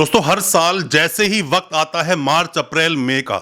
दोस्तों हर साल जैसे ही वक्त आता है मार्च अप्रैल मई का,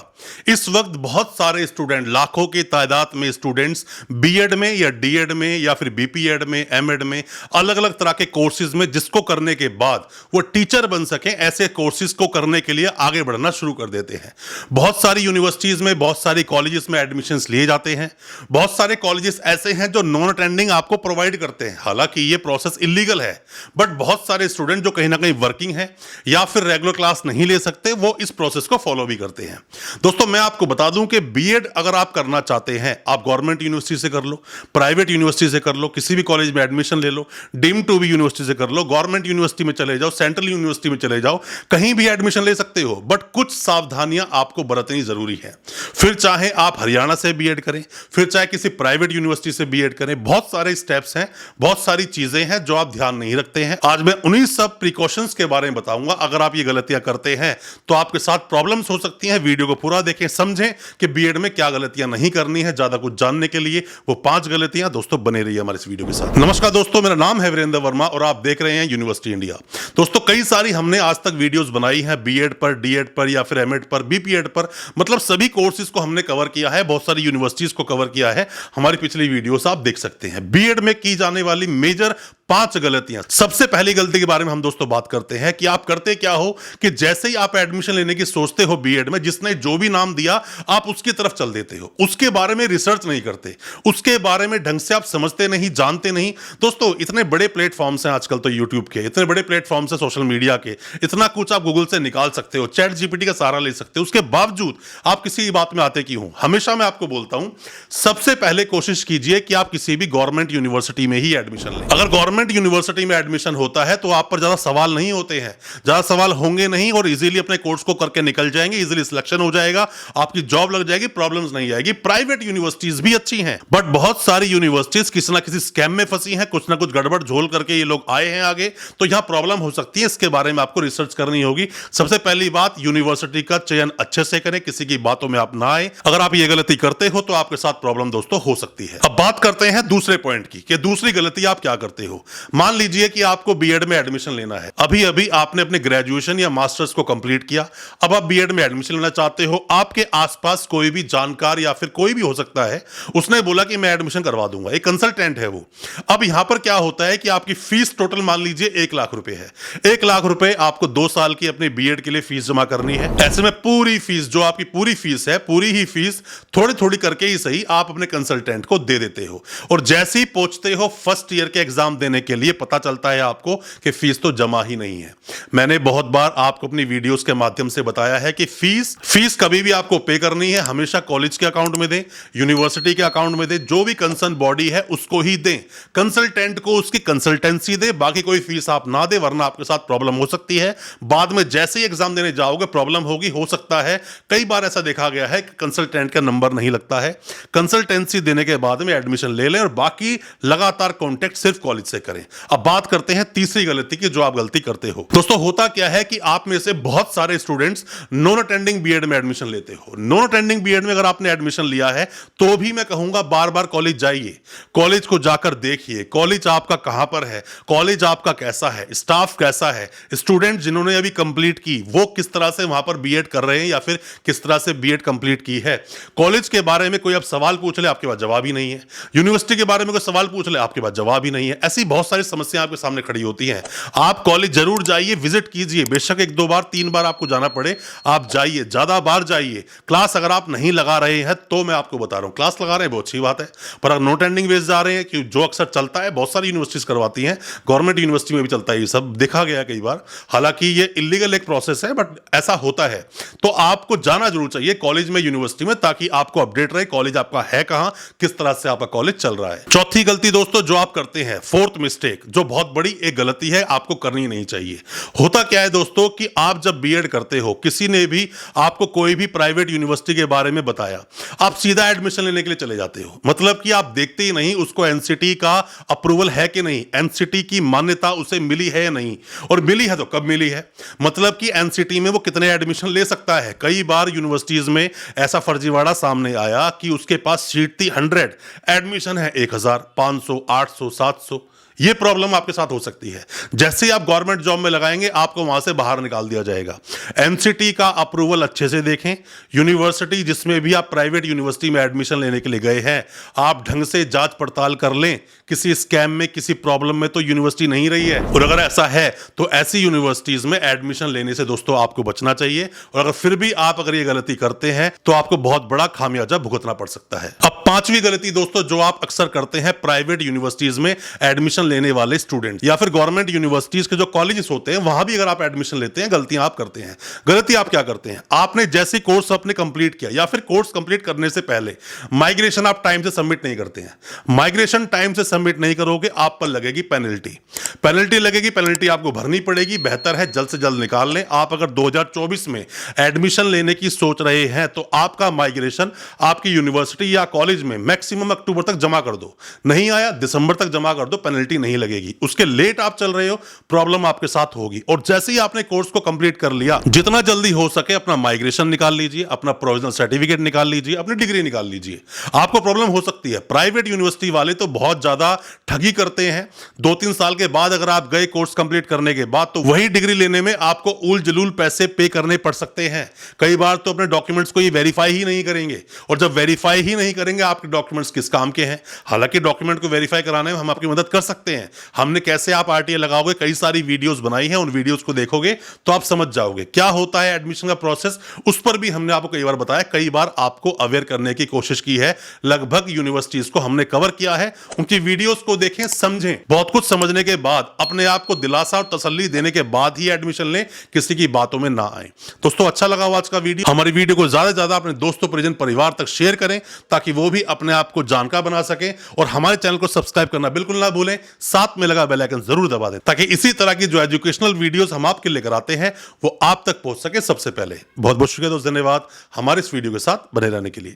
इस वक्त बहुत सारे स्टूडेंट, लाखों की तादाद में स्टूडेंट्स बीएड में या डीएड में या फिर बीपीएड में, एमएड में, अलग अलग तरह के कोर्सेज में, जिसको करने के बाद वो टीचर बन सकें, ऐसे कोर्सेज को करने के लिए आगे बढ़ना शुरू कर देते हैं। बहुत सारी यूनिवर्सिटीज में, बहुत सारी कॉलेजेस में एडमिशंस लिए जाते हैं। बहुत सारे कॉलेजेस ऐसे हैं जो नॉन अटेंडिंग आपको प्रोवाइड करते हैं, हालांकि ये प्रोसेस इलीगल है, बट बहुत सारे स्टूडेंट जो कहीं ना कहीं वर्किंग है या फिर रेगुलर क्लास नहीं ले सकते, वो इस प्रोसेस को फॉलो भी करते हैं। दोस्तों मैं आपको बता दूं कि बीएड अगर आप करना चाहते हैं, आप गवर्नमेंट यूनिवर्सिटी से कर लो, प्राइवेट यूनिवर्सिटी से कर लो, किसी भी कॉलेज में एडमिशन ले लो, डीम्ड टू बी यूनिवर्सिटी से कर लो, गवर्नमेंट यूनिवर्सिटी में चले जाओ, सेंट्रल यूनिवर्सिटी में चले जाओ, कहीं भी एडमिशन ले सकते हो, बट कुछ सावधानियां आपको बरतनी जरूरी है। फिर चाहे आप हरियाणा से बीएड करें, फिर चाहे किसी प्राइवेट यूनिवर्सिटी से बीएड करें, बहुत सारे स्टेप्स हैं, बहुत सारी चीजें हैं जो आप ध्यान नहीं रखते हैं। आज मैं उन्हीं सब प्रिकॉशंस के बारे में बताऊंगा। अगर आप ये गलतियां करते हैं तो आपके साथ प्रॉब्लम्स हो सकती हैं। वीडियो को पूरा देखें, समझें कि बीएड में क्या गलतियां नहीं करनी है। ज्यादा कुछ जानने के लिए वो 5 गलतियां, दोस्तों बने रहिए हमारे इस वीडियो के साथ। नमस्कार दोस्तों, मेरा नाम है वीरेंद्र वर्मा और आप देख रहे हैं यूनिवर्सिटी इंडिया। दोस्तों कई सारी हमने आज तक वीडियोस बनाई हैं बीएड पर, डीएड पर या फिर एमएड पर, बीपीएड पर, मतलब सभी कोर्सेज को हमने कवर किया है, बहुत सारी यूनिवर्सिटीज को कवर किया है। हमारी पिछली वीडियोस आप देख सकते हैं। बीएड में की जाने वाली मेजर 5 गलतियां। सबसे पहली गलती के बारे में हम दोस्तों बात करते हैं कि आप करते क्या हो कि जैसे ही आप एडमिशन लेने की सोचते हो बीएड में, जिसने जो भी नाम दिया आप उसकी तरफ चल देते हो, उसके बारे में रिसर्च नहीं करते, उसके बारे में ढंग से आप समझते नहीं, जानते नहीं। दोस्तों इतने बड़े प्लेटफॉर्म्स हैं आजकल तो, यूट्यूब के इतने बड़े प्लेटफॉर्म्स हैं, सोशल मीडिया के, इतना कुछ आप गूगल से निकाल सकते हो, चैट जीपीटी का सहारा ले सकते हो, उसके बावजूद आप किसी बात में आते क्यों हो? हमेशा मैं आपको बोलता हूं, सबसे पहले कोशिश कीजिए कि आप किसी भी गवर्नमेंट यूनिवर्सिटी में ही एडमिशन लें। अगर गवर्नमेंट यूनिवर्सिटी में एडमिशन होता है तो आप पर ज्यादा सवाल नहीं होते हैं, ज्यादा सवाल होंगे नहीं और इजीली अपने कोर्स को करके निकल जाएंगे, इजीली सिलेक्शन हो जाएगा, आपकी जॉब लग जाएगी, प्रॉब्लम्स नहीं आएगी। प्राइवेट यूनिवर्सिटीज भी अच्छी हैं, बट बहुत सारी यूनिवर्सिटीज किसी ना किसी स्कैम में फंसी हैं, कुछ ना कुछ गड़बड़ झोल करके ये लोग आए हैं आगे, तो यहां प्रॉब्लम हो सकती है। इसके बारे में आपको रिसर्च करनी होगी। सबसे पहली बात, यूनिवर्सिटी का चयन अच्छे से करें, किसी की बातों में आप ना आए। अगर आप ये गलती करते हो तो आपके साथ प्रॉब्लम दोस्तों हो सकती है। अब बात करते हैं दूसरे पॉइंट की कि दूसरी गलती आप क्या करते हो। मान लीजिए कि आपको बीएड में एडमिशन लेना है, अभी अभी आपने अपने ग्रेजुएशन या मास्टर्स को कंप्लीट किया, अब आप बीएड में एडमिशन लेना चाहते हो। आपके आसपास कोई भी जानकार या फिर कोई भी हो सकता है, उसने बोला कि मैं एडमिशन करवा दूंगा, एक कंसल्टेंट है वो। अब यहां पर क्या होता है कि आपकी फीस टोटल मान लीजिए 1 लाख रुपए है। 1 लाख रुपए आपको 2 साल की अपने बीएड के लिए फीस जमा करनी है। ऐसे में पूरी फीस, जो आपकी पूरी फीस है, पूरी ही फीस थोड़ी थोड़ी करके ही सही आप अपने कंसल्टेंट को दे देते हो। और जैसे ही पहुंचते हो फर्स्ट ईयर के एग्जाम देने के लिए, पता चलता है आपको कि फीस तो जमा ही नहीं है। मैंने बहुत बार आपको अपनी वीडियोस के माध्यम से बताया है कि फीस कभी भी आपको पे करनी है, हमेशा कॉलेज के अकाउंट में दें, यूनिवर्सिटी के अकाउंट में दें, जो भी कंसर्न बॉडी है उसको ही दें, कंसल्टेंट को उसकी कंसल्टेंसी दे, बाकी कोई फीस आप ना दे, वरना आपके साथ प्रॉब्लम हो सकती है। बाद में जैसे ही एग्जाम देने जाओगे प्रॉब्लम होगी। हो सकता है, कई बार ऐसा देखा गया है कि कंसल्टेंट का नंबर नहीं लगता है। कंसल्टेंसी देने के बाद में एडमिशन ले लें और बाकी लगातार कॉन्टेक्ट सिर्फ कॉलेज से करें। अब बात करते हैं तीसरी गलती की, जो आप गलती करते हो। दोस्तों होता क्या है कि आप में से बहुत सारे स्टूडेंट्स नॉन अटेंडिंग बीएड में एडमिशन लेते हो। नॉन अटेंडिंग बीएड में अगर आपने एडमिशन लिया है तो भी मैं कहूंगा बार बार कॉलेज जाइए, कॉलेज को जाकर देखिए, कॉलेज आपका कहां पर है, कॉलेज आपका कैसा है, स्टाफ कैसा है, स्टूडेंट जिन्होंने अभी कंप्लीट की वो किस तरह से वहां पर बीएड कर रहे हैं या फिर किस तरह से बीएड कंप्लीट की है। कॉलेज के बारे में कोई आप सवाल पूछ ले, आपके पास जवाब ही नहीं है। यूनिवर्सिटी के बारे में कोई सवाल पूछ ले, आपके पास जवाब ही नहीं है। ऐसी बहुत सारी समस्याएं आपके सामने खड़ी होती हैं। आप कॉलेज जरूर जाइए, विजिट कीजिए, बेशक 1-2 बार 3 बार आपको जाना पड़े, आप जाइए, ज्यादा बार जाइए। क्लास अगर आप नहीं लगा रहे हैं तो मैं आपको बता रहा हूं, क्लास लगा रहे हैं बहुत अच्छी बात है, पर अगर नोट एंडिंग बेस जा रहे हैं, कि जो अक्सर चलता है, बहुत सारी यूनिवर्सिटीज करवाती हैं, गवर्नमेंट यूनिवर्सिटी में भी चलता है, ये सब देखा गया कई बार। हालांकि ये इलीगल एक प्रोसेस है, बट ऐसा होता है, तो आपको जाना जरूर चाहिए कॉलेज में, यूनिवर्सिटी में, ताकि आपको अपडेट रहे कॉलेज आपका है कहां, किस तरह से आपका कॉलेज चल रहा है। चौथी गलती दोस्तों जो आप करते हैं, फोर्थ मिस्टेक, जो बहुत बड़ी एक गलती है, आपको करनी नहीं चाहिए। होता क्या है दोस्तों कि आप जब बीएड करते हो, किसी ने भी आपको कोई भी प्राइवेट यूनिवर्सिटी के बारे में बताया, आप सीधा एडमिशन लेने के लिए चले जाते हो। मतलब कि आप देखते ही नहीं उसको एनसीटी का अप्रूवल है कि नहीं, एनसीटी की मान्यता उसे मिली है या नहीं, और मिली है तो कब मिली है, मतलब कि एनसीटी में वो कितने एडमिशन ले सकता है। कई बार यूनिवर्सिटीज में ऐसा फर्जीवाड़ा सामने आया कि उसके पास सीट थी 100, एडमिशन है 1000, 500, 800, 700। ये प्रॉब्लम आपके साथ हो सकती है। जैसे ही आप गवर्नमेंट जॉब में लगाएंगे आपको वहां से बाहर निकाल दिया जाएगा। एमसीटी का अप्रूवल अच्छे से देखें। यूनिवर्सिटी जिसमें भी आप प्राइवेट यूनिवर्सिटी में एडमिशन लेने के लिए गए हैं, आप ढंग से जांच पड़ताल कर लें। किसी स्कैम में, किसी प्रॉब्लम में तो यूनिवर्सिटी नहीं रही है। और अगर ऐसा है तो ऐसी यूनिवर्सिटीज में एडमिशन लेने से दोस्तों आपको बचना चाहिए। और अगर फिर भी आप अगर ये गलती करते हैं तो आपको बहुत बड़ा खामियाजा भुगतना पड़ सकता है। अब पांचवी गलती दोस्तों जो आप अक्सर करते हैं प्राइवेट यूनिवर्सिटीज में एडमिशन लेने वाले स्टूडेंट या फिर गवर्नमेंट यूनिवर्सिटीज के जो कॉलेजेस होते हैं वहां भी अगर आप एडमिशन लेते हैं, गलतियां आप करते हैं। गलती आप क्या करते हैं, आपने जैसे कोर्स अपने कंप्लीट किया या फिर कोर्स कंप्लीट करने से पहले माइग्रेशन आप टाइम से सबमिट नहीं करते हैं। माइग्रेशन टाइम से सबमिट नहीं करोगे, आप पर लगेगी पेनल्टी लगेगी। पेनल्टी आपको भरनी पड़ेगी। बेहतर है जल्द से जल्द निकाल लें। आप अगर 2024 में एडमिशन लेने की सोच रहे हैं तो आपका माइग्रेशन आपकी यूनिवर्सिटी या कॉलेज में मैक्सिमम अक्टूबर तक जमा कर दो। नहीं आया दिसंबर तक जमा कर दो, पेनल्टी नहीं लगेगी। उसके लेट आप चल रहे हो, प्रॉब्लम आपके साथ होगी। और जैसे ही आपने कोर्स को कंप्लीट कर लिया, जितना जल्दी हो सके अपना माइग्रेशन निकाल लीजिए, अपना प्रोविजनल सर्टिफिकेट निकाल लीजिए, अपनी डिग्री निकाल लीजिए। आपको प्रॉब्लम हो सकती है। प्राइवेट यूनिवर्सिटी वाले तो बहुत ज्यादा ठगी करते हैं। 2-3 साल के बाद अगर आप गए कोर्स कंप्लीट करने के बाद तो वही डिग्री लेने में आपको उल जलूल पैसे पे करने पड़ सकते हैं। कई बार तो अपने डॉक्यूमेंट्स को ये वेरीफाई ही नहीं करेंगे। और जब वेरीफाई ही नहीं करेंगे आपके डॉक्यूमेंट्स किस काम के हैं। हालांकि डॉक्यूमेंट को वेरीफाई कराने में हम आपकी मदद कर सकते हैं। हमने कैसे आप आरटीए लगाओगे कई सारी वीडियोस बनाई हैं। उन वीडियोस को देखोगे तो आप समझ जाओगे क्या होता है एडमिशन का प्रोसेस। उस पर भी हमने आपको कई बार बताया, कई बार आपको अवेयर करने की कोशिश की है। लगभग यूनिवर्सिटीज को हमने कवर किया है। उनकी वीडियोस को देखें, समझें। बहुत कुछ समझने के बाद अपने आप को दिलासा और तसल्ली देने के बाद ही एडमिशन लें, किसी की बातों में ना आए। दोस्तों अच्छा लगा आज का वीडियो। हमारी वीडियो को ज्यादा से ज्यादा अपने दोस्तों, परिजन, परिवार तक शेयर करें ताकि वो भी अपने आप को जानकार बना सके। और हमारे चैनल को सब्सक्राइब करना बिल्कुल ना भूलें। साथ में लगा बेल आइकन जरूर दबा दें ताकि इसी तरह की जो एजुकेशनल वीडियोस हम आपके लेकर आते हैं वो आप तक पहुंच सके सबसे पहले। बहुत बहुत शुक्रिया दोस्त, धन्यवाद हमारे इस वीडियो के साथ बने रहने के लिए।